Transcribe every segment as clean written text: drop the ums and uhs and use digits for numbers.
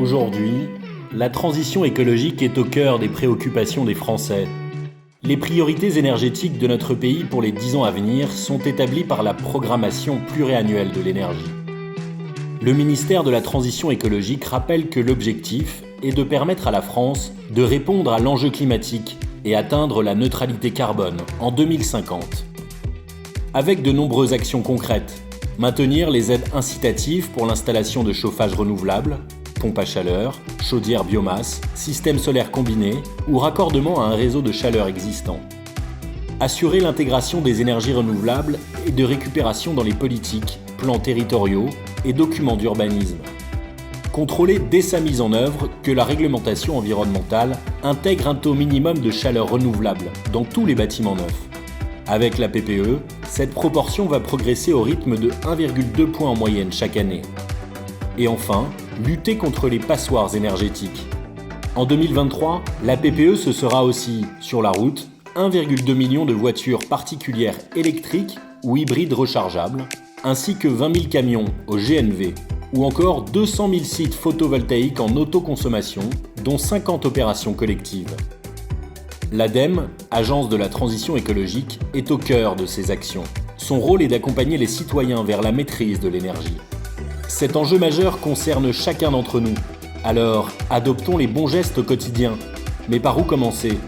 Aujourd'hui, la transition écologique est au cœur des préoccupations des Français. Les priorités énergétiques de notre pays pour les 10 ans à venir sont établies par la programmation pluriannuelle de l'énergie. Le ministère de la Transition écologique rappelle que l'objectif est de permettre à la France de répondre à l'enjeu climatique et atteindre la neutralité carbone en 2050. Avec de nombreuses actions concrètes, maintenir les aides incitatives pour l'installation de chauffage renouvelable, pompe à chaleur, chaudière biomasse, système solaire combiné ou raccordement à un réseau de chaleur existant. Assurer l'intégration des énergies renouvelables et de récupération dans les politiques, plans territoriaux et documents d'urbanisme. Contrôler dès sa mise en œuvre que la réglementation environnementale intègre un taux minimum de chaleur renouvelable dans tous les bâtiments neufs. Avec la PPE, cette proportion va progresser au rythme de 1,2 points en moyenne chaque année. Et enfin, lutter contre les passoires énergétiques. En 2023, la PPE ce sera aussi, sur la route, 1,2 million de voitures particulières électriques ou hybrides rechargeables, ainsi que 20 000 camions au GNV, ou encore 200 000 sites photovoltaïques en autoconsommation, dont 50 opérations collectives. L'ADEME, Agence de la transition écologique, est au cœur de ces actions. Son rôle est d'accompagner les citoyens vers la maîtrise de l'énergie. Cet enjeu majeur concerne chacun d'entre nous. Alors, adoptons les bons gestes au quotidien. Mais par où commencer ?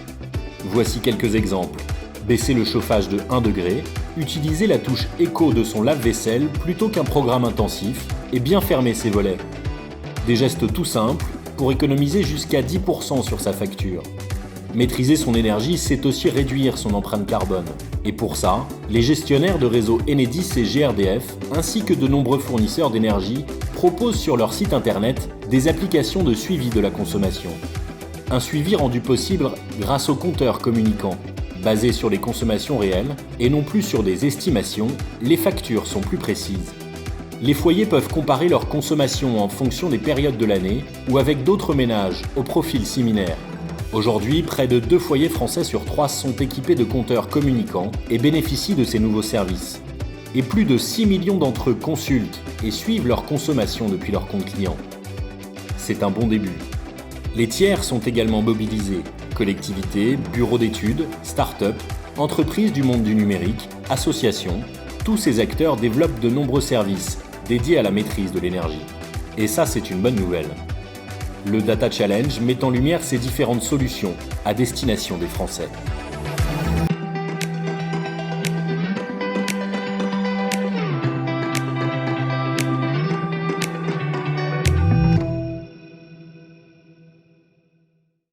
Voici quelques exemples. Baisser le chauffage de 1 degré, utiliser la touche éco de son lave-vaisselle plutôt qu'un programme intensif et bien fermer ses volets. Des gestes tout simples pour économiser jusqu'à 10% sur sa facture. Maîtriser son énergie, c'est aussi réduire son empreinte carbone. Et pour ça, les gestionnaires de réseaux Enedis et GRDF, ainsi que de nombreux fournisseurs d'énergie, proposent sur leur site internet des applications de suivi de la consommation. Un suivi rendu possible grâce aux compteurs communicants. Basés sur les consommations réelles et non plus sur des estimations, les factures sont plus précises. Les foyers peuvent comparer leur consommation en fonction des périodes de l'année ou avec d'autres ménages au profil similaire. Aujourd'hui, près de 2 foyers français sur 3 sont équipés de compteurs communicants et bénéficient de ces nouveaux services. Et plus de 6 millions d'entre eux consultent et suivent leur consommation depuis leur compte client. C'est un bon début. Les tiers sont également mobilisés. Collectivités, bureaux d'études, start-up, entreprises du monde du numérique, associations, tous ces acteurs développent de nombreux services dédiés à la maîtrise de l'énergie. Et ça, c'est une bonne nouvelle. Le Data Challenge met en lumière ces différentes solutions à destination des Français.